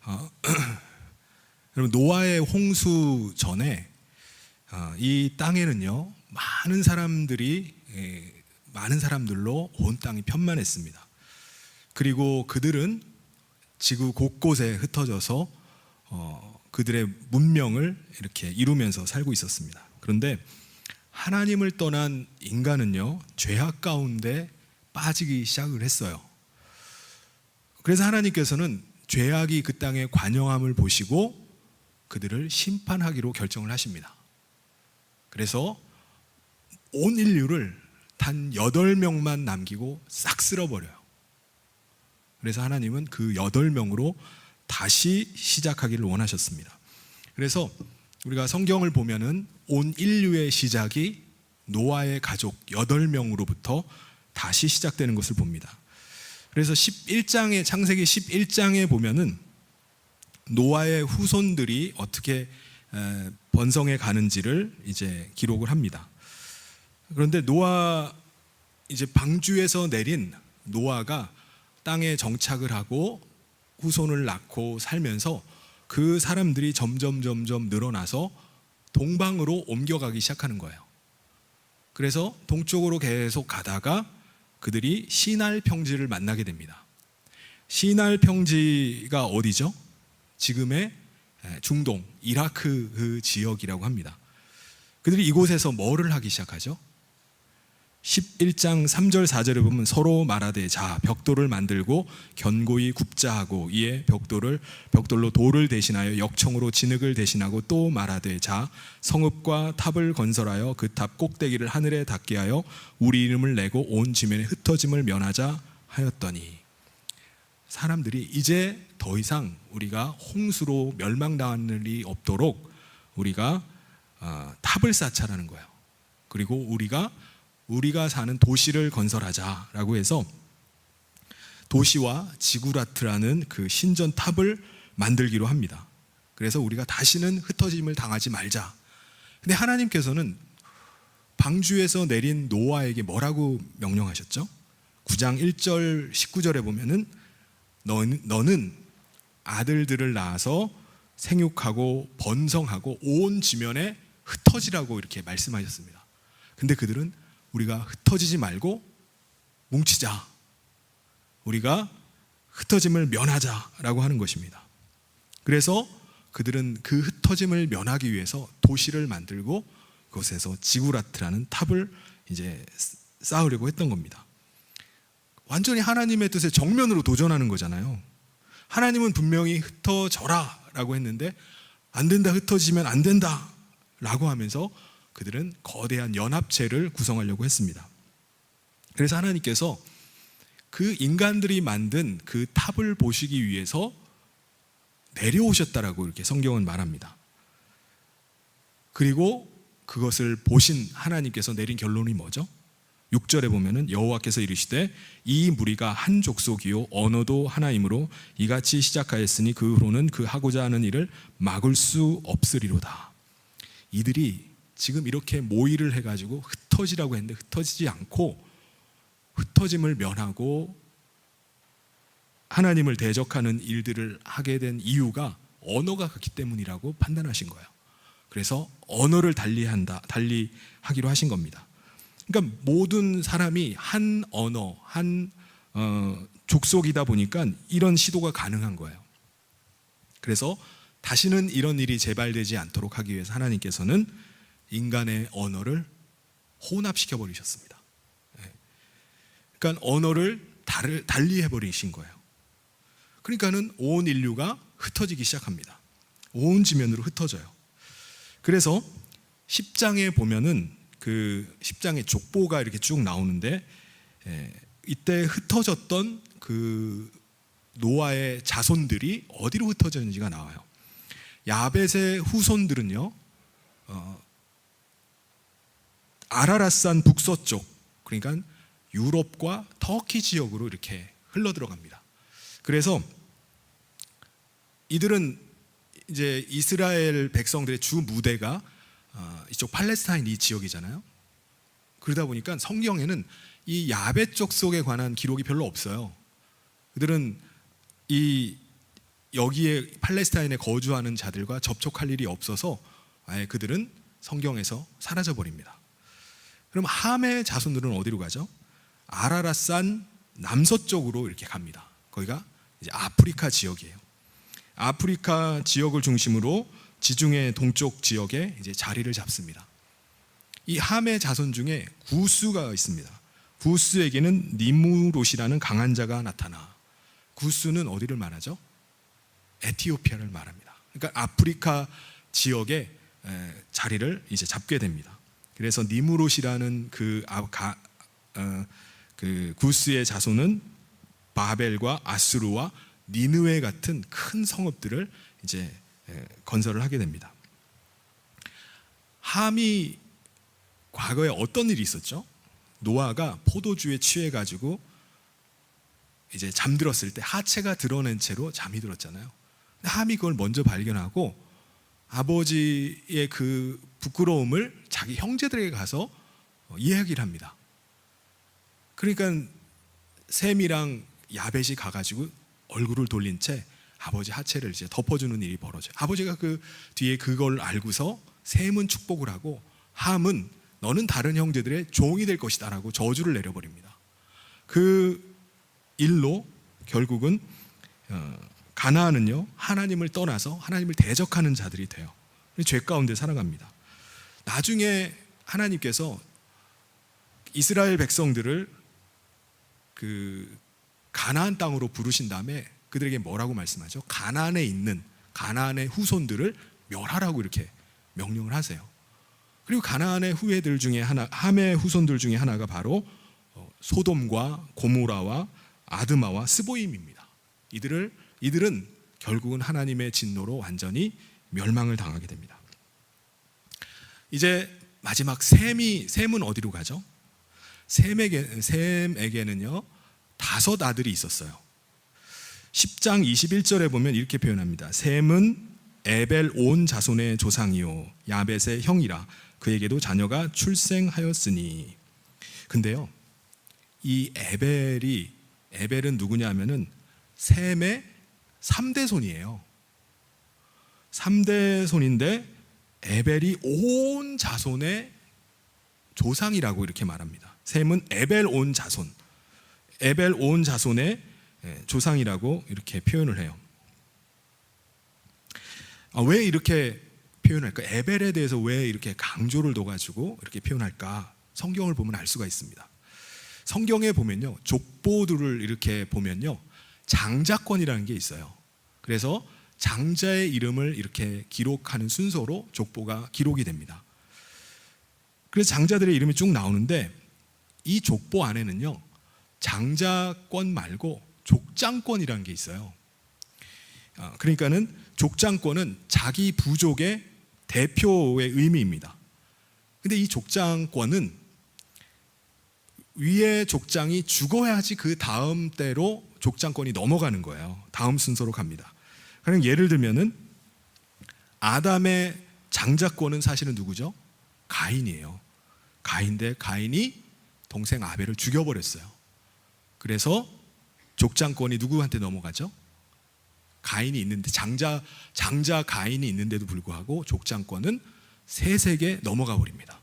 어, 여러분 노아의 홍수 전에 이 땅에는요 많은 사람들로 온 땅이 편만했습니다. 그리고 그들은 지구 곳곳에 흩어져서 그들의 문명을 이렇게 이루면서 살고 있었습니다. 그런데 하나님을 떠난 인간은요 죄악 가운데 빠지기 시작을 했어요. 그래서 하나님께서는 죄악이 그 땅에 관영함을 보시고 그들을 심판하기로 결정을 하십니다. 그래서 온 인류를 단 8명만 남기고 싹 쓸어버려요. 그래서 하나님은 그 8명으로 다시 시작하기를 원하셨습니다. 그래서 우리가 성경을 보면은 온 인류의 시작이 노아의 가족 8명으로부터 다시 시작되는 것을 봅니다. 그래서 창세기 11장에 보면은 노아의 후손들이 어떻게 번성해 가는지를 이제 기록을 합니다. 그런데 이제 방주에서 내린 노아가 땅에 정착을 하고 후손을 낳고 살면서 그 사람들이 점점 늘어나서 동방으로 옮겨가기 시작하는 거예요. 그래서 동쪽으로 계속 가다가 그들이 시날 평지를 만나게 됩니다. 시날 평지가 어디죠? 지금의 중동, 이라크 그 지역이라고 합니다. 그들이 이곳에서 뭐를 하기 시작하죠? 11장 3절 4절에 보면 서로 말하되 자 벽돌을 만들고 견고히 굽자 하고 이에 벽돌로 돌을 대신하여 역청으로 진흙을 대신하고 또 말하되 자 성읍과 탑을 건설하여 그 탑 꼭대기를 하늘에 닿게 하여 우리 이름을 내고 온 지면에 흩어짐을 면하자 하였더니, 사람들이 이제 더 이상 우리가 홍수로 멸망당할 일이 없도록 우리가 탑을 쌓자라는 거예요. 그리고 우리가 사는 도시를 건설하자라고 해서 도시와 지구라트라는 그 신전 탑을 만들기로 합니다. 그래서 우리가 다시는 흩어짐을 당하지 말자. 근데 하나님께서는 방주에서 내린 노아에게 뭐라고 명령하셨죠? 9장 1절 19절에 보면은 너는 아들들을 낳아서 생육하고 번성하고 온 지면에 흩어지라고 이렇게 말씀하셨습니다. 근데 그들은 우리가 흩어지지 말고 뭉치자, 우리가 흩어짐을 면하자라고 하는 것입니다. 그래서 그들은 그 흩어짐을 면하기 위해서 도시를 만들고 그곳에서 지구라트라는 탑을 이제 쌓으려고 했던 겁니다. 완전히 하나님의 뜻에 정면으로 도전하는 거잖아요. 하나님은 분명히 흩어져라 라고 했는데 안 된다, 흩어지면 안 된다 라고 하면서 그들은 거대한 연합체를 구성하려고 했습니다. 그래서 하나님께서 그 인간들이 만든 그 탑을 보시기 위해서 내려오셨다라고 이렇게 성경은 말합니다. 그리고 그것을 보신 하나님께서 내린 결론이 뭐죠? 6절에 보면은 여호와께서 이르시되 이 무리가 한 족속이요 언어도 하나이므로 이같이 시작하였으니 그 후로는 그 하고자 하는 일을 막을 수 없으리로다. 이들이 지금 이렇게 모의를 해가지고 흩어지라고 했는데 흩어지지 않고 흩어짐을 면하고 하나님을 대적하는 일들을 하게 된 이유가 언어가 같기 때문이라고 판단하신 거예요. 그래서 언어를 달리하기로 하신 겁니다. 그러니까 모든 사람이 한 언어, 한 족속이다 보니까 이런 시도가 가능한 거예요. 그래서 다시는 이런 일이 재발되지 않도록 하기 위해서 하나님께서는 인간의 언어를 혼합시켜 버리셨습니다. 그러니까 언어를 달리 해버리신 거예요. 그러니까는 온 인류가 흩어지기 시작합니다. 온 지면으로 흩어져요. 그래서 10장에 보면은 그 10장의 족보가 이렇게 쭉 나오는데 이때 흩어졌던 그 노아의 자손들이 어디로 흩어졌는지가 나와요. 야벳의 후손들은요 아라랏산 북서쪽, 그러니까 유럽과 터키 지역으로 이렇게 흘러 들어갑니다. 그래서 이들은 이제 이스라엘 백성들의 주 무대가 이쪽 팔레스타인 이 지역이잖아요. 그러다 보니까 성경에는 이 야벳 족속에 관한 기록이 별로 없어요. 그들은 이 여기에 팔레스타인에 거주하는 자들과 접촉할 일이 없어서 아예 그들은 성경에서 사라져 버립니다. 그럼 함의 자손들은 어디로 가죠? 아라랏산 남서쪽으로 이렇게 갑니다. 거기가 이제 아프리카 지역이에요. 아프리카 지역을 중심으로 지중해 동쪽 지역에 이제 자리를 잡습니다. 이 함의 자손 중에 구스가 있습니다. 구스에게는 니무롯이라는 강한 자가 나타나. 구스는 어디를 말하죠? 에티오피아를 말합니다. 그러니까 아프리카 지역에 자리를 이제 잡게 됩니다. 그래서 니무롯이라는 그 구스의 자손은 바벨과 아수르와 니느웨 같은 큰 성읍들을 이제 건설을 하게 됩니다. 함이 과거에 어떤 일이 있었죠? 노아가 포도주에 취해 가지고 이제 잠들었을 때 하체가 드러낸 채로 잠이 들었잖아요. 함이 그걸 먼저 발견하고 아버지의 그 부끄러움을 자기 형제들에게 가서 이야기를 합니다. 그러니까 셈이랑 야벳이 가가지고 얼굴을 돌린 채 아버지 하체를 이제 덮어주는 일이 벌어져요. 아버지가 그 뒤에 그걸 알고서 셈은 축복을 하고 함은 너는 다른 형제들의 종이 될 것이다 라고 저주를 내려버립니다. 그 일로 결국은 가나안은요 하나님을 떠나서 하나님을 대적하는 자들이 돼요. 죄 가운데 살아갑니다. 나중에 하나님께서 이스라엘 백성들을 그 가나안 땅으로 부르신 다음에 그들에게 뭐라고 말씀하죠? 가나안에 있는 가나안의 후손들을 멸하라고 이렇게 명령을 하세요. 그리고 가나안의 후예들 중에 하나, 함의 후손들 중에 하나가 바로 소돔과 고모라와 아드마와 스보임입니다. 이들은 결국은 하나님의 진노로 완전히 멸망을 당하게 됩니다. 이제 마지막 셈은 어디로 가죠? 셈에게는요 5 아들이 있었어요. 10장 21절에 보면 이렇게 표현합니다. 셈은 에벨 온 자손의 조상이요 야벳의 형이라 그에게도 자녀가 출생하였으니. 근데요 이 에벨은 누구냐 하면은 셈의 3대 손이에요. 3대 손인데 에벨이 온 자손의 조상이라고 이렇게 말합니다. 셈은 에벨 온 자손의 조상이라고 이렇게 표현을 해요. 왜 이렇게 표현할까? 에벨에 대해서 왜 이렇게 강조를 둬가지고 이렇게 표현할까? 성경을 보면 알 수가 있습니다. 성경에 보면요 족보들을 이렇게 보면요 장자권이라는 게 있어요. 그래서 장자의 이름을 이렇게 기록하는 순서로 족보가 기록이 됩니다. 그래서 장자들의 이름이 쭉 나오는데 이 족보 안에는요 장자권 말고 족장권이라는 게 있어요. 그러니까는 족장권은 자기 부족의 대표의 의미입니다. 근데 이 족장권은 위의 족장이 죽어야지 그 다음 때로 족장권이 넘어가는 거예요. 다음 순서로 갑니다. 그럼 예를 들면은 아담의 장자권은 사실은 누구죠? 가인이에요. 가인이 동생 아벨을 죽여버렸어요. 그래서 족장권이 누구한테 넘어가죠? 가인이 있는데 장자 가인이 있는데도 불구하고 족장권은 셋에게 넘어가 버립니다.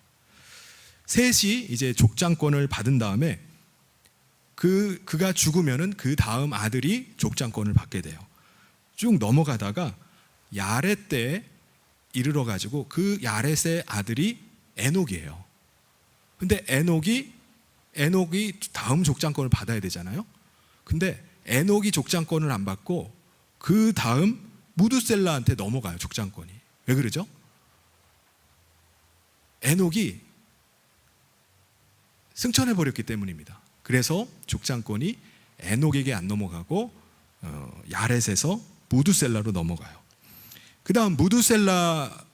셋이 이제 족장권을 받은 다음에 그가 죽으면은 그 다음 아들이 족장권을 받게 돼요. 쭉 넘어가다가 야렛 때에 이르러 가지고 그 야렛의 아들이 에녹이에요. 근데 에녹이 다음 족장권을 받아야 되잖아요. 근데 에녹이 족장권을 안 받고 그 다음 무두셀라한테 넘어가요. 족장권이. 왜 그러죠? 에녹이 승천해 버렸기 때문입니다. 그래서 족장권이 에녹에게 안 넘어가고 야렛에서 무두셀라로 넘어가요. 그 다음 무두셀라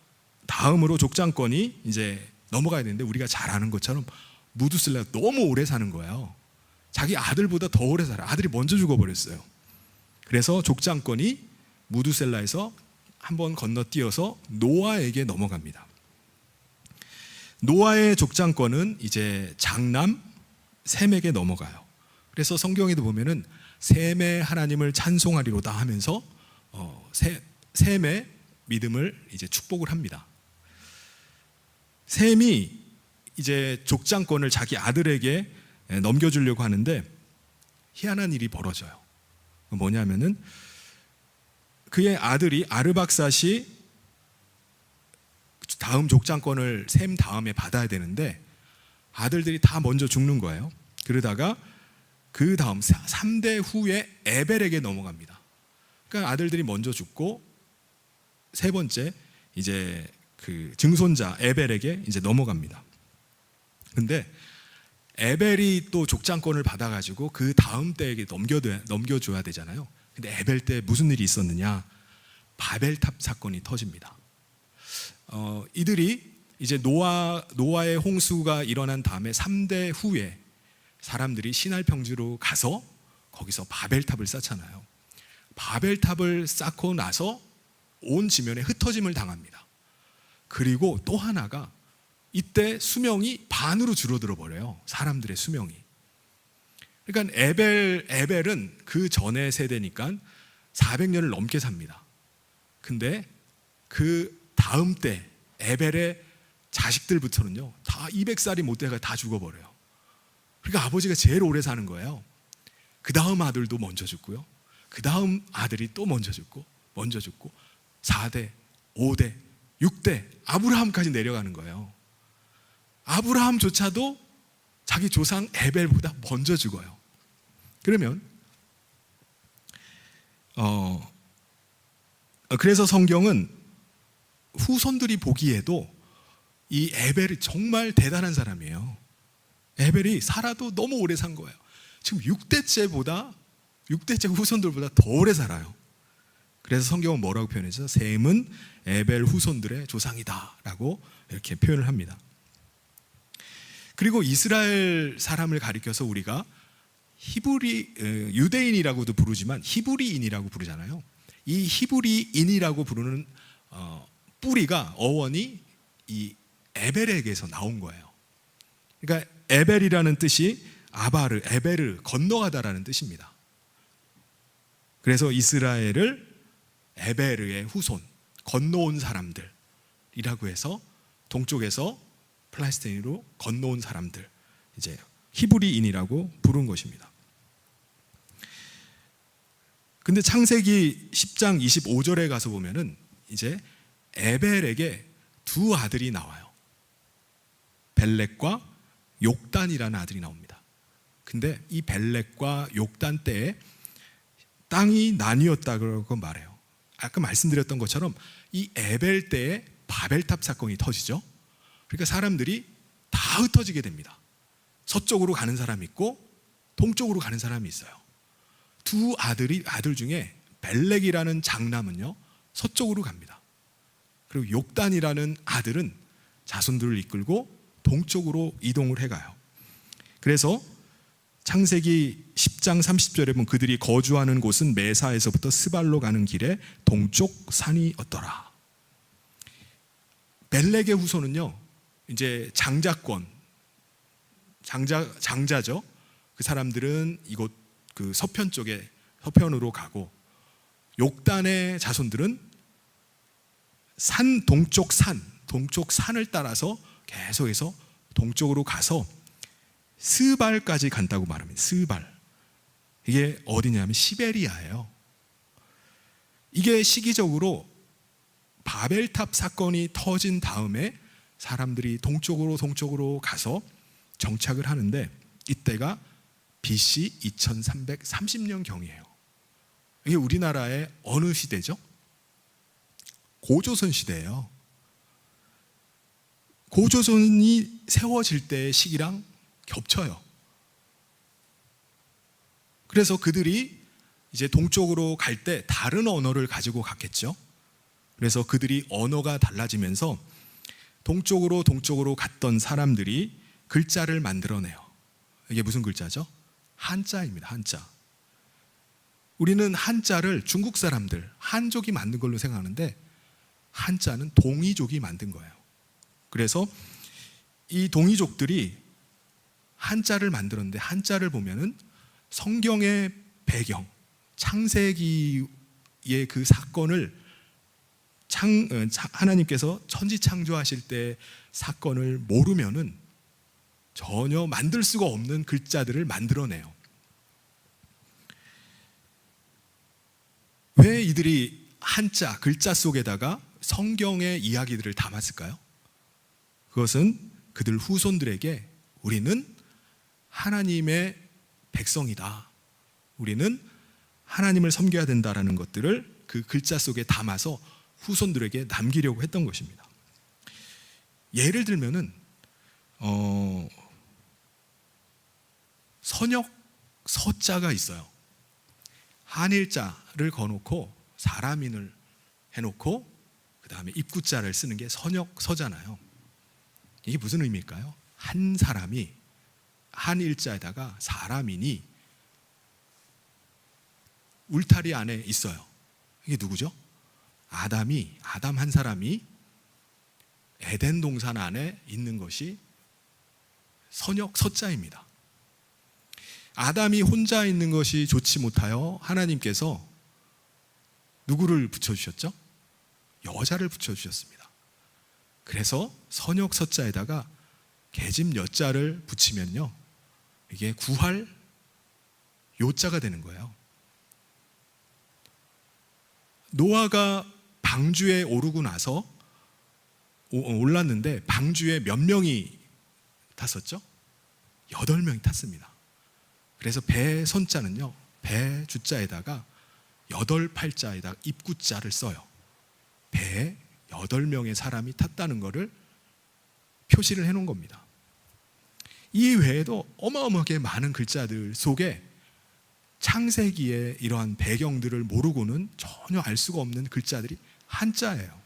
다음으로 족장권이 이제 넘어가야 되는데 우리가 잘 아는 것처럼 무두셀라가 너무 오래 사는 거예요. 자기 아들보다 더 오래 살아요. 아들이 먼저 죽어버렸어요. 그래서 족장권이 무두셀라에서 한번 건너뛰어서 노아에게 넘어갑니다. 노아의 족장권은 이제 장남 셈에게 넘어가요. 그래서 성경에도 보면은 셈의 하나님을 찬송하리로다 하면서 셈의 믿음을 이제 축복을 합니다. 셈이 이제 족장권을 자기 아들에게 넘겨주려고 하는데 희한한 일이 벌어져요. 뭐냐면은 그의 아들이 아르박삿이 다음 족장권을 셈 다음에 받아야 되는데 아들들이 다 먼저 죽는 거예요. 그러다가 그 다음 3대 후에 에벨에게 넘어갑니다. 그러니까 아들들이 먼저 죽고 세 번째 이제 그 증손자 에벨에게 이제 넘어갑니다. 근데 에벨이 또 족장권을 받아가지고 그 다음 때에게 넘겨줘야 되잖아요. 근데 에벨 때 무슨 일이 있었느냐? 바벨탑 사건이 터집니다. 이들이 이제 노아의 홍수가 일어난 다음에 3대 후에 사람들이 시날 평지로 가서 거기서 바벨탑을 쌓잖아요. 바벨탑을 쌓고 나서 온 지면에 흩어짐을 당합니다. 그리고 또 하나가 이때 수명이 반으로 줄어들어 버려요. 사람들의 수명이. 그러니까 에벨은 그 전의 세대니까 400년을 넘게 삽니다. 근데 그 다음 때 에벨의 자식들부터는요 다 200살이 못 돼가 다 죽어버려요. 그러니까 아버지가 제일 오래 사는 거예요. 그 다음 아들도 먼저 죽고요. 그 다음 아들이 또 먼저 죽고 4대, 5대, 6대 아브라함까지 내려가는 거예요. 아브라함조차도 자기 조상 에벨보다 먼저 죽어요. 그러면 그래서 성경은 후손들이 보기에도 이 에벨이 정말 대단한 사람이에요. 에벨이 살아도 너무 오래 산 거예요. 지금 6대째 후손들보다 더 오래 살아요. 그래서 성경은 뭐라고 표현했죠? 셈은 에벨 후손들의 조상이다 라고 이렇게 표현을 합니다. 그리고 이스라엘 사람을 가리켜서 우리가 유대인이라고도 부르지만 히브리인이라고 부르잖아요. 이 히브리인이라고 부르는 뿌리가 어원이 이 에벨에게서 나온 거예요. 그러니까 에벨이라는 뜻이 에벨을 건너가다라는 뜻입니다. 그래서 이스라엘을 에벨의 후손, 건너온 사람들이라고 해서 동쪽에서 팔레스타인으로 건너온 사람들, 이제 히브리인이라고 부른 것입니다. 근데 창세기 10장 25절에 가서 보면은 이제 에벨에게 두 아들이 나와요. 벨렉과 욕단이라는 아들이 나옵니다. 근데 이 벨렉과 욕단 때에 땅이 나뉘었다고 말해요. 아까 말씀드렸던 것처럼 이 에벨 때에 바벨탑 사건이 터지죠. 그러니까 사람들이 다 흩어지게 됩니다. 서쪽으로 가는 사람이 있고 동쪽으로 가는 사람이 있어요. 두 아들 중에 벨렉이라는 장남은요 서쪽으로 갑니다. 그리고 욕단이라는 아들은 자손들을 이끌고 동쪽으로 이동을 해가요. 그래서 창세기 10장 30절에 보면 그들이 거주하는 곳은 메사에서부터 스발로 가는 길에 동쪽 산이었더라. 벨렉의 후손은요 이제 장자죠. 그 사람들은 이곳 그 서편으로 가고, 욕단의 자손들은 동쪽 산을 따라서 계속해서 동쪽으로 가서 스발까지 간다고 말합니다. 스발. 이게 어디냐면 시베리아예요. 이게 시기적으로 바벨탑 사건이 터진 다음에 사람들이 동쪽으로 가서 정착을 하는데 이때가 BC 2330년 경이에요. 이게 우리나라의 어느 시대죠? 고조선 시대예요. 고조선이 세워질 때의 시기랑 겹쳐요. 그래서 그들이 이제 동쪽으로 갈 때 다른 언어를 가지고 갔겠죠. 그래서 그들이 언어가 달라지면서 동쪽으로 갔던 사람들이 글자를 만들어내요. 이게 무슨 글자죠? 한자입니다. 한자. 우리는 한자를 중국 사람들, 한족이 만든 걸로 생각하는데 한자는 동이족이 만든 거예요. 그래서 이 동이족들이 한자를 만들었는데 한자를 보면은 성경의 배경, 창세기를 그 사건을 하나님께서 천지 창조하실 때 사건을 모르면은 전혀 만들 수가 없는 글자들을 만들어내요. 왜 이들이 한자, 글자 속에다가 성경의 이야기들을 담았을까요? 그것은 그들 후손들에게 우리는 하나님의 백성이다, 우리는 하나님을 섬겨야 된다라는 것들을 그 글자 속에 담아서 후손들에게 남기려고 했던 것입니다. 예를 들면은 선역 서자가 있어요. 한일자를 거놓고 사람인을 해놓고 그 다음에 입구자를 쓰는 게 선역 서잖아요. 이게 무슨 의미일까요? 한 사람이 한일자에다가 사람인이 울타리 안에 있어요. 이게 누구죠? 아담 한 사람이 에덴 동산 안에 있는 것이 선역 서자입니다. 아담이 혼자 있는 것이 좋지 못하여 하나님께서 누구를 붙여주셨죠? 여자를 붙여주셨습니다. 그래서 선역 서자에다가 계집 여자를 붙이면요, 이게 구할 요자가 되는 거예요. 노아가 방주에 오르고 나서 올랐는데 방주에 몇 명이 탔었죠? 8명이 탔습니다. 그래서 배 선자는요, 배 주자에다가 8팔자에다가 입구자를 써요. 배에 8명의 사람이 탔다는 것을 표시를 해놓은 겁니다. 이 외에도 어마어마하게 많은 글자들 속에 창세기의 이러한 배경들을 모르고는 전혀 알 수가 없는 글자들이 한자예요.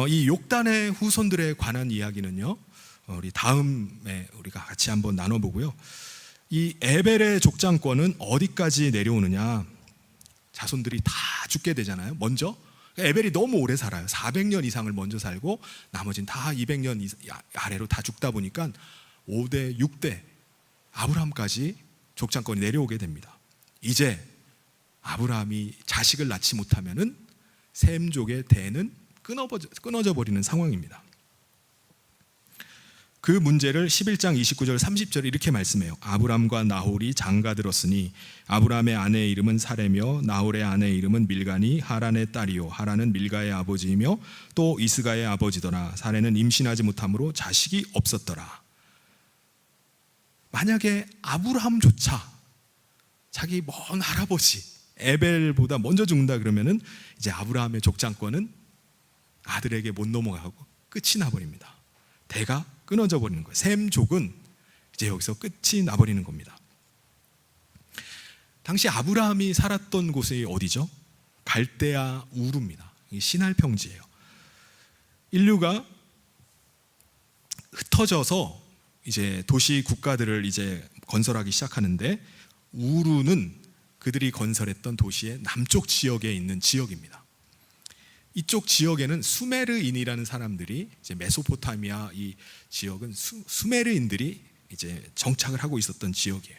이 욕단의 후손들에 관한 이야기는요, 우리 다음에 우리가 같이 한번 나눠보고요. 이 에벨의 족장권은 어디까지 내려오느냐? 자손들이 다 죽게 되잖아요. 먼저 에벨이 너무 오래 살아요. 400년 이상을 먼저 살고 나머지는 다 200년 아래로 다 죽다 보니까 5대, 6대 아브라함까지 족장권이 내려오게 됩니다. 이제 아브라함이 자식을 낳지 못하면은 셈족의 대는 끊어져 버리는 상황입니다. 그 문제를 11장 29절 30절에 이렇게 말씀해요. 아브람과 나홀이 장가들었으니 아브람의 아내의 이름은 사레며 나홀의 아내의 이름은 밀가니 하란의 딸이요 하란은 밀가의 아버지이며 또 이스가의 아버지더라. 사레는 임신하지 못함으로 자식이 없었더라. 만약에 아브람조차 자기 먼 할아버지 에벨보다 먼저 죽는다 그러면은 이제 아브라함의 족장권은 아들에게 못 넘어가고 끝이 나버립니다. 대가 끊어져 버리는 거예요. 셈족은 이제 여기서 끝이 나버리는 겁니다. 당시 아브라함이 살았던 곳이 어디죠? 갈대아 우르입니다. 시날 평지예요. 인류가 흩어져서 이제 도시 국가들을 이제 건설하기 시작하는데 우르는 그들이 건설했던 도시의 남쪽 지역에 있는 지역입니다. 이쪽 지역에는 수메르인이라는 사람들이 이제 메소포타미아 이 지역은 수메르인들이 이제 정착을 하고 있었던 지역이에요.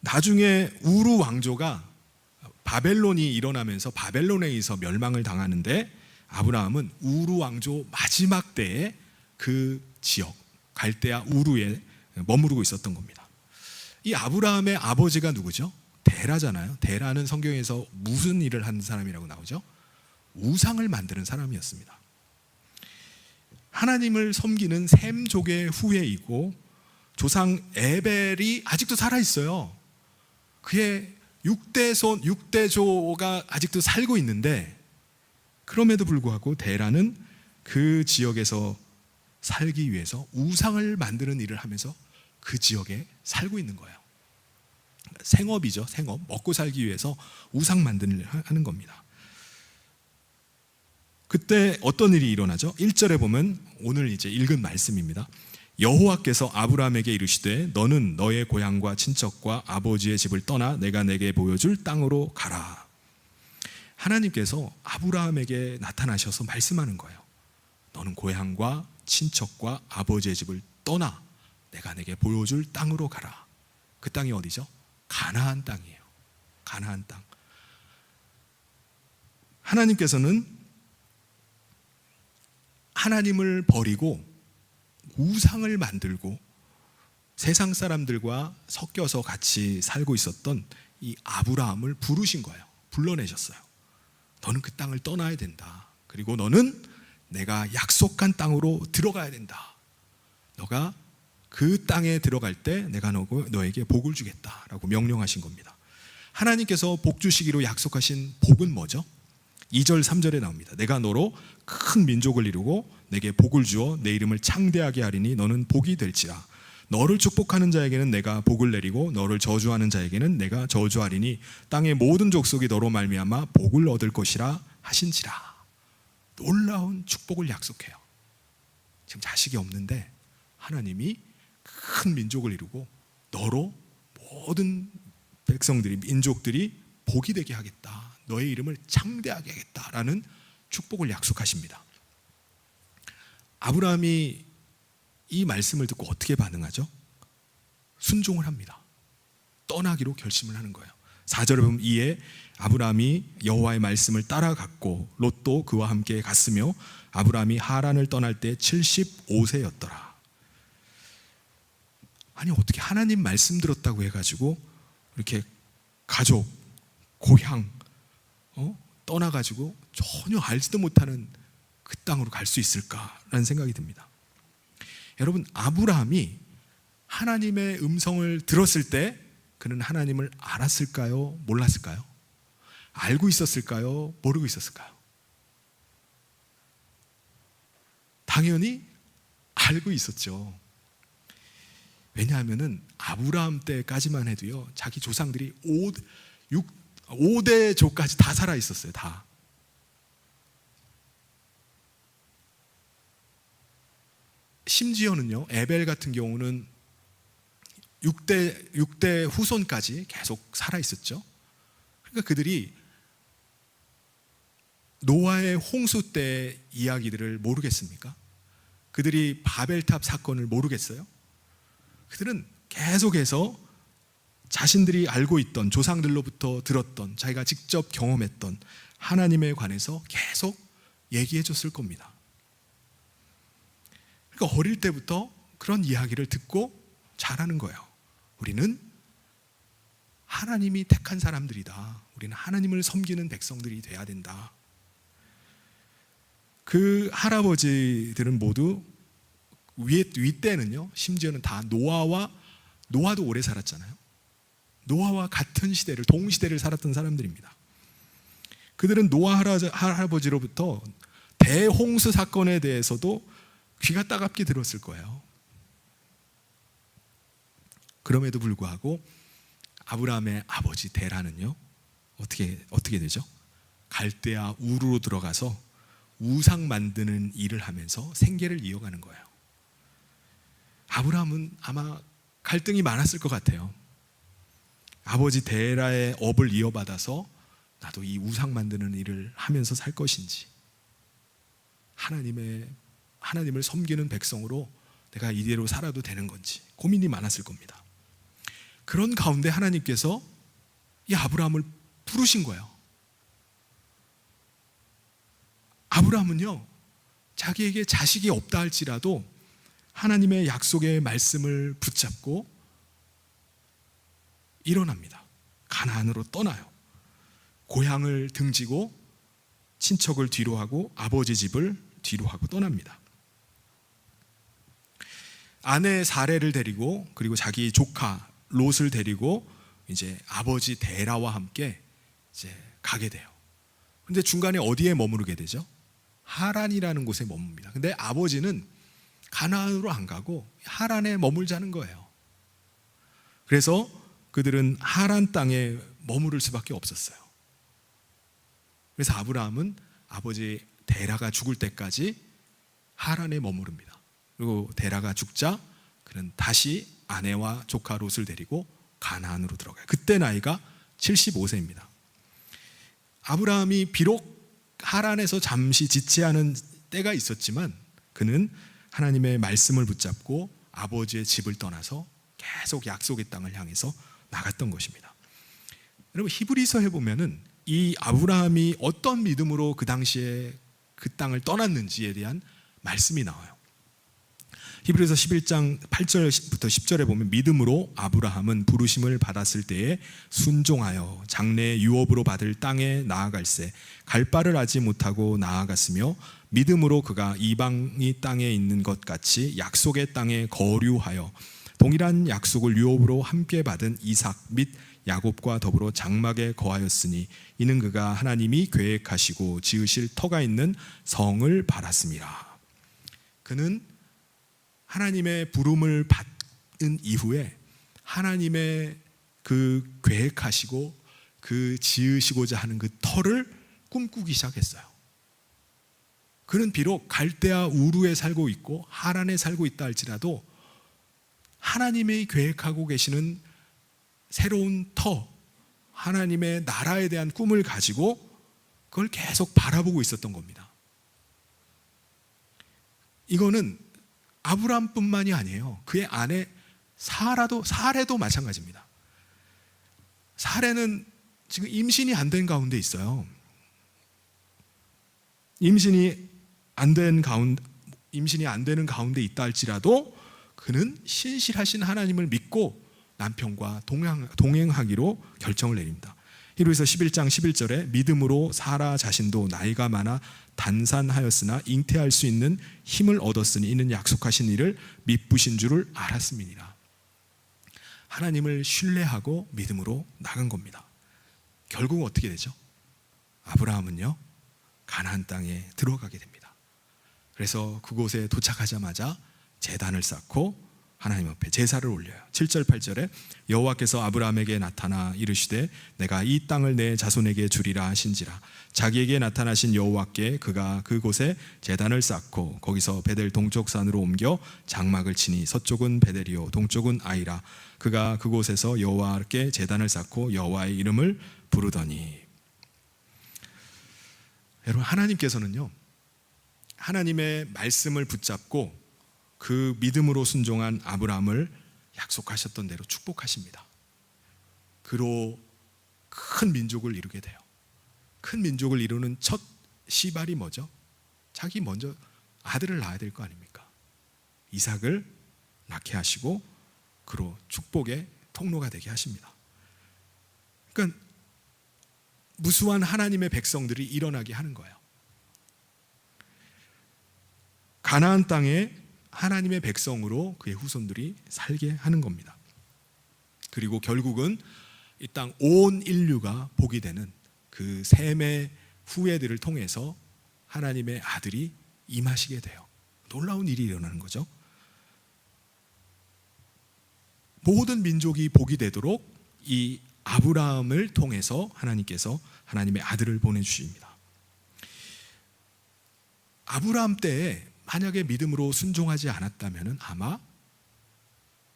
나중에 우르 왕조가 바벨론이 일어나면서 바벨론에 의해서 멸망을 당하는데 아브라함은 우르 왕조 마지막 때에 그 지역 갈대아 우르에 머무르고 있었던 겁니다. 이 아브라함의 아버지가 누구죠? 데라잖아요. 데라는 성경에서 무슨 일을 하는 사람이라고 나오죠? 우상을 만드는 사람이었습니다. 하나님을 섬기는 셈족의 후예이고 조상 에벨이 아직도 살아있어요. 그의 6대조가 아직도 살고 있는데 그럼에도 불구하고 데라는 그 지역에서 살기 위해서 우상을 만드는 일을 하면서 그 지역에 살고 있는 거예요. 생업이죠. 생업. 먹고 살기 위해서 우상 만드는 일을 하는 겁니다. 그때 어떤 일이 일어나죠? 1절에 보면 오늘 이제 읽은 말씀입니다. 여호와께서 아브라함에게 이르시되 너는 너의 고향과 친척과 아버지의 집을 떠나 내가 내게 보여줄 땅으로 가라. 하나님께서 아브라함에게 나타나셔서 말씀하는 거예요. 너는 고향과 친척과 아버지의 집을 떠나 내가 내게 보여줄 땅으로 가라. 그 땅이 어디죠? 가나안 땅이에요. 가나안 땅. 하나님께서는 하나님을 버리고 우상을 만들고 세상 사람들과 섞여서 같이 살고 있었던 이 아브라함을 부르신 거예요. 불러내셨어요. 너는 그 땅을 떠나야 된다. 그리고 너는 내가 약속한 땅으로 들어가야 된다. 너가 그 땅에 들어갈 때 내가 너에게 복을 주겠다라고 명령하신 겁니다. 하나님께서 복 주시기로 약속하신 복은 뭐죠? 2절 3절에 나옵니다. 내가 너로 큰 민족을 이루고 내게 복을 주어 내 이름을 창대하게 하리니 너는 복이 될지라. 너를 축복하는 자에게는 내가 복을 내리고 너를 저주하는 자에게는 내가 저주하리니 땅의 모든 족속이 너로 말미암아 복을 얻을 것이라 하신지라. 놀라운 축복을 약속해요. 지금 자식이 없는데 하나님이 큰 민족을 이루고 너로 모든 백성들이, 민족들이 복이 되게 하겠다. 너의 이름을 창대하게 하겠다라는 축복을 약속하십니다. 아브라함이 이 말씀을 듣고 어떻게 반응하죠? 순종을 합니다. 떠나기로 결심을 하는 거예요. 4절에 보면 이에 아브라함이 여호와의 말씀을 따라갔고 롯도 그와 함께 갔으며 아브라함이 하란을 떠날 때 75세였더라. 아니 어떻게 하나님 말씀 들었다고 해가지고 이렇게 가족, 고향 떠나가지고 전혀 알지도 못하는 그 땅으로 갈 수 있을까라는 생각이 듭니다. 여러분, 아브라함이 하나님의 음성을 들었을 때 그는 하나님을 알았을까요? 몰랐을까요? 알고 있었을까요? 모르고 있었을까요? 당연히 알고 있었죠. 왜냐하면 아브라함 때까지만 해도요, 자기 조상들이 5대 조까지 다 살아 있었어요. 다. 심지어는요, 에벨 같은 경우는 6대 후손까지 계속 살아 있었죠. 그러니까 그들이 노아의 홍수 때 이야기들을 모르겠습니까? 그들이 바벨탑 사건을 모르겠어요? 그들은 계속해서 자신들이 알고 있던, 조상들로부터 들었던, 자기가 직접 경험했던 하나님에 관해서 계속 얘기해 줬을 겁니다. 그러니까 어릴 때부터 그런 이야기를 듣고 자라는 거예요. 우리는 하나님이 택한 사람들이다. 우리는 하나님을 섬기는 백성들이 돼야 된다. 그 할아버지들은 모두 윗대는요, 심지어는 다 노아도 오래 살았잖아요. 노아와 같은 시대를, 동시대를 살았던 사람들입니다. 그들은 노아 할아버지로부터 대홍수 사건에 대해서도 귀가 따갑게 들었을 거예요. 그럼에도 불구하고 아브라함의 아버지 데라는요, 어떻게 되죠? 갈대아 우르로 들어가서 우상 만드는 일을 하면서 생계를 이어가는 거예요. 아브라함은 아마 갈등이 많았을 것 같아요. 아버지 데라의 업을 이어받아서 나도 이 우상 만드는 일을 하면서 살 것인지, 하나님을 섬기는 백성으로 내가 이대로 살아도 되는 건지 고민이 많았을 겁니다. 그런 가운데 하나님께서 이 아브라함을 부르신 거예요. 아브라함은요, 자기에게 자식이 없다 할지라도 하나님의 약속의 말씀을 붙잡고 일어납니다. 가나안으로 떠나요. 고향을 등지고 친척을 뒤로 하고 아버지 집을 뒤로 하고 떠납니다. 아내 사레를 데리고, 그리고 자기 조카 롯을 데리고 이제 아버지 데라와 함께 이제 가게 돼요. 근데 중간에 어디에 머무르게 되죠? 하란이라는 곳에 머뭅니다. 근데 아버지는 가나안으로 안 가고 하란에 머물자는 거예요. 그래서 그들은 하란 땅에 머무를 수밖에 없었어요. 그래서 아브라함은 아버지 데라가 죽을 때까지 하란에 머무릅니다. 그리고 데라가 죽자 그는 다시 아내와 조카 롯을 데리고 가나안으로 들어가요. 그때 나이가 75세입니다. 아브라함이 비록 하란에서 잠시 지체하는 때가 있었지만 그는 하나님의 말씀을 붙잡고 아버지의 집을 떠나서 계속 약속의 땅을 향해서 나갔던 것입니다. 여러분 히브리서에 보면은 이 아브라함이 어떤 믿음으로 그 당시에 그 땅을 떠났는지에 대한 말씀이 나와요. 히브리서 11장 8절부터 10절에 보면 믿음으로 아브라함은 부르심을 받았을 때에 순종하여 장래의 유업으로 받을 땅에 나아갈새 갈 바를 알지 못하고 나아갔으며 믿음으로 그가 이방이 땅에 있는 것 같이 약속의 땅에 거류하여 동일한 약속을 유업으로 함께 받은 이삭 및 야곱과 더불어 장막에 거하였으니 이는 그가 하나님이 계획하시고 지으실 터가 있는 성을 바랐습니다. 그는 하나님의 부름을 받은 이후에 하나님의 그 계획하시고 그 지으시고자 하는 그 터를 꿈꾸기 시작했어요. 그는 비록 갈대아 우르에 살고 있고 하란에 살고 있다 할지라도 하나님이 계획하고 계시는 새로운 터, 하나님의 나라에 대한 꿈을 가지고 그걸 계속 바라보고 있었던 겁니다. 이거는 아브라함뿐만이 아니에요. 그의 아내 사레도 마찬가지입니다. 사레는 지금 임신이 안 된 가운데 있어요. 임신이 안 되는 가운데 있다 할지라도 그는 신실하신 하나님을 믿고 남편과 동행하기로 결정을 내립니다. 히브리서 11장 11절에 믿음으로 사라 자신도 나이가 많아 단산하였으나 잉태할 수 있는 힘을 얻었으니 이는 약속하신 일을 미쁘신 줄을 알았음이니라. 하나님을 신뢰하고 믿음으로 나간 겁니다. 결국은 어떻게 되죠? 아브라함은요 가나안 땅에 들어가게 됩니다. 그래서 그곳에 도착하자마자 제단을 쌓고 하나님 앞에 제사를 올려요. 7절 8절에 여호와께서 아브라함에게 나타나 이르시되 내가 이 땅을 내 자손에게 주리라 하신지라. 자기에게 나타나신 여호와께 그가 그곳에 제단을 쌓고 거기서 베델 동쪽 산으로 옮겨 장막을 치니 서쪽은 베델이요 동쪽은 아이라. 그가 그곳에서 여호와께 제단을 쌓고 여호와의 이름을 부르더니. 여러분 하나님께서는요 하나님의 말씀을 붙잡고 그 믿음으로 순종한 아브라함을 약속하셨던 대로 축복하십니다. 그로 큰 민족을 이루게 돼요. 큰 민족을 이루는 첫 시발이 뭐죠? 자기 먼저 아들을 낳아야 될 거 아닙니까? 이삭을 낳게 하시고 그로 축복의 통로가 되게 하십니다. 그러니까 무수한 하나님의 백성들이 일어나게 하는 거예요. 가나안 땅에 하나님의 백성으로 그의 후손들이 살게 하는 겁니다. 그리고 결국은 이 땅 온 인류가 복이 되는 그 셈의 후예들을 통해서 하나님의 아들이 임하시게 돼요. 놀라운 일이 일어나는 거죠. 모든 민족이 복이 되도록 이 아브라함을 통해서 하나님께서 하나님의 아들을 보내주십니다. 아브라함 때에 만약에 믿음으로 순종하지 않았다면 아마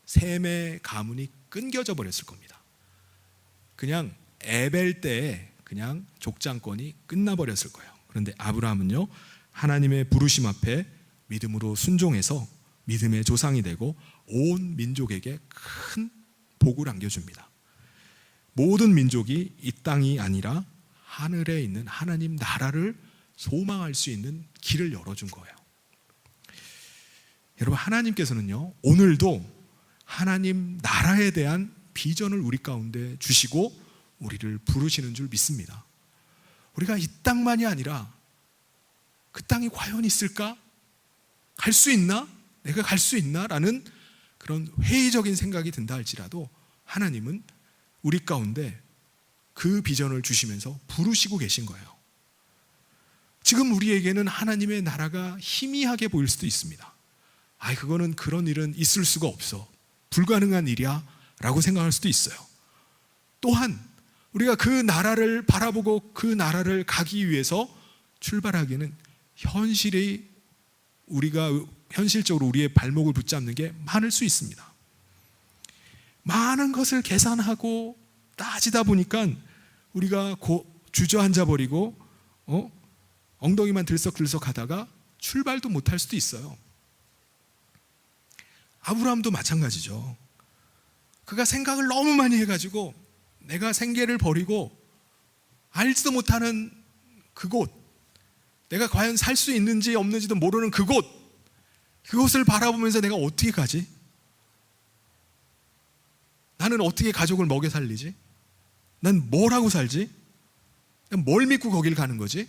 셈의 가문이 끊겨져 버렸을 겁니다. 그냥 에벨 때에 그냥 족장권이 끝나버렸을 거예요. 그런데 아브라함은요 하나님의 부르심 앞에 믿음으로 순종해서 믿음의 조상이 되고 온 민족에게 큰 복을 안겨줍니다. 모든 민족이 이 땅이 아니라 하늘에 있는 하나님 나라를 소망할 수 있는 길을 열어준 거예요. 여러분 하나님께서는요 오늘도 하나님 나라에 대한 비전을 우리 가운데 주시고 우리를 부르시는 줄 믿습니다. 우리가 이 땅만이 아니라 그 땅이 과연 있을까? 갈 수 있나? 내가 갈 수 있나? 라는 그런 회의적인 생각이 든다 할지라도 하나님은 우리 가운데 그 비전을 주시면서 부르시고 계신 거예요. 지금 우리에게는 하나님의 나라가 희미하게 보일 수도 있습니다. 그거는 그런 일은 있을 수가 없어. 불가능한 일이야 라고 생각할 수도 있어요. 또한 우리가 그 나라를 바라보고 그 나라를 가기 위해서 출발하기는 현실적으로 우리의 발목을 붙잡는 게 많을 수 있습니다. 많은 것을 계산하고 따지다 보니까 우리가 주저앉아 버리고 엉덩이만 들썩들썩 하다가 출발도 못할 수도 있어요. 아브라함도 마찬가지죠. 그가 생각을 너무 많이 해가지고 내가 생계를 버리고 알지도 못하는 그곳, 내가 과연 살 수 있는지 없는지도 모르는 그곳을 바라보면서 내가 어떻게 가지? 나는 어떻게 가족을 먹여 살리지? 난 뭘 하고 살지? 난 뭘 믿고 거길 가는 거지?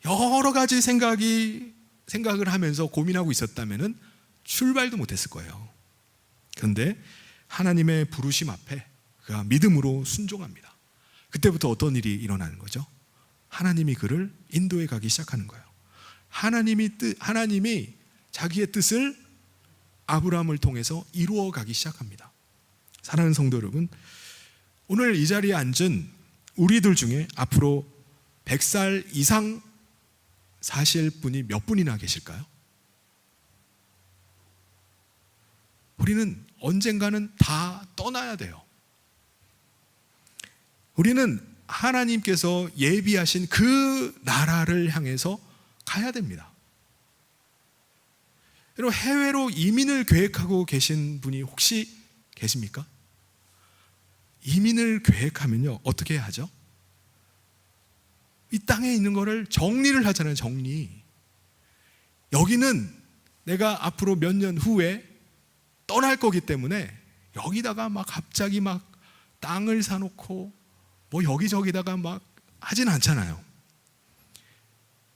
여러 가지 생각을 하면서 고민하고 있었다면 출발도 못했을 거예요. 그런데 하나님의 부르심 앞에 그가 믿음으로 순종합니다. 그때부터 어떤 일이 일어나는 거죠? 하나님이 그를 인도해 가기 시작하는 거예요. 하나님이 자기의 뜻을 아브라함을 통해서 이루어 가기 시작합니다. 사랑하는 성도 여러분, 오늘 이 자리에 앉은 우리들 중에 앞으로 100살 이상 사실 분이 몇 분이나 계실까요? 우리는 언젠가는 다 떠나야 돼요. 우리는 하나님께서 예비하신 그 나라를 향해서 가야 됩니다. 여러분, 해외로 이민을 계획하고 계신 분이 혹시 계십니까? 이민을 계획하면요, 어떻게 해야 하죠? 이 땅에 있는 거를 정리를 하잖아요. 정리. 여기는 내가 앞으로 몇 년 후에 떠날 거기 때문에 여기다가 막 갑자기 막 땅을 사놓고 뭐 여기저기다가 막 하진 않잖아요.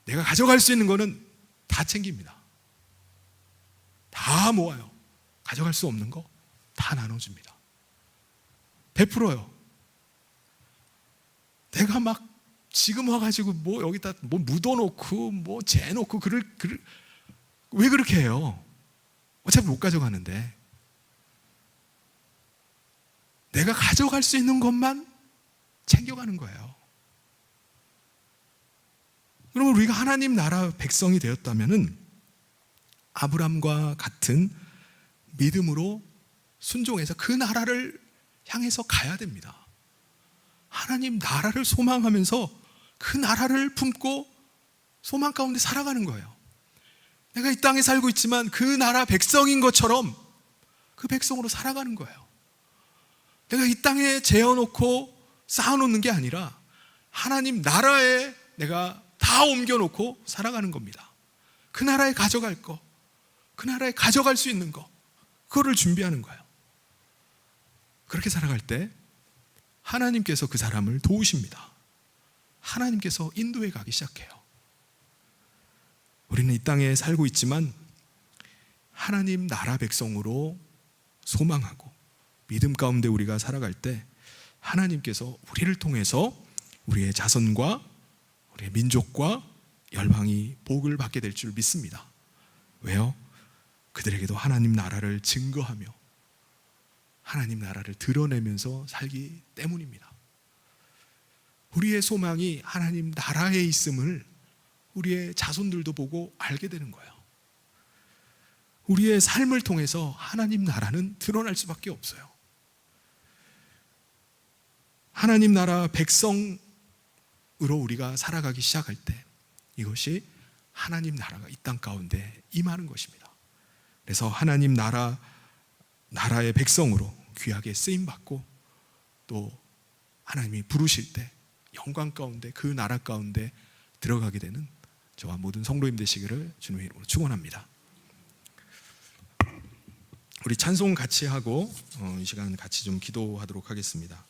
내가 가져갈 수 있는 거는 다 챙깁니다. 다 모아요. 가져갈 수 없는 거 다 나눠줍니다. 베풀어요. 내가 막 지금 와가지고 뭐 여기다 뭐 묻어놓고 뭐 재놓고 왜 그렇게 해요? 어차피 못 가져가는데. 내가 가져갈 수 있는 것만 챙겨가는 거예요. 그러면 우리가 하나님 나라 백성이 되었다면은 아브람과 같은 믿음으로 순종해서 그 나라를 향해서 가야 됩니다. 하나님 나라를 소망하면서 그 나라를 품고 소망 가운데 살아가는 거예요. 내가 이 땅에 살고 있지만 그 나라 백성인 것처럼 그 백성으로 살아가는 거예요. 내가 이 땅에 재어놓고 쌓아놓는 게 아니라 하나님 나라에 내가 다 옮겨놓고 살아가는 겁니다. 그 나라에 가져갈 거, 그 나라에 가져갈 수 있는 거, 그거를 준비하는 거예요. 그렇게 살아갈 때 하나님께서 그 사람을 도우십니다. 하나님께서 인도해 가기 시작해요. 우리는 이 땅에 살고 있지만 하나님 나라 백성으로 소망하고 믿음 가운데 우리가 살아갈 때 하나님께서 우리를 통해서 우리의 자손과 우리의 민족과 열방이 복을 받게 될 줄 믿습니다. 왜요? 그들에게도 하나님 나라를 증거하며 하나님 나라를 드러내면서 살기 때문입니다. 우리의 소망이 하나님 나라에 있음을 우리의 자손들도 보고 알게 되는 거예요. 우리의 삶을 통해서 하나님 나라는 드러날 수밖에 없어요. 하나님 나라 백성으로 우리가 살아가기 시작할 때 이것이 하나님 나라가 이 땅 가운데 임하는 것입니다. 그래서 하나님 나라의 백성으로 귀하게 쓰임받고 또 하나님이 부르실 때 영광 가운데 그 나라 가운데 들어가게 되는 저와 모든 성도님 되시기를 주님의 이름으로 축원합니다. 우리 찬송 같이 하고 이 시간 같이 좀 기도하도록 하겠습니다.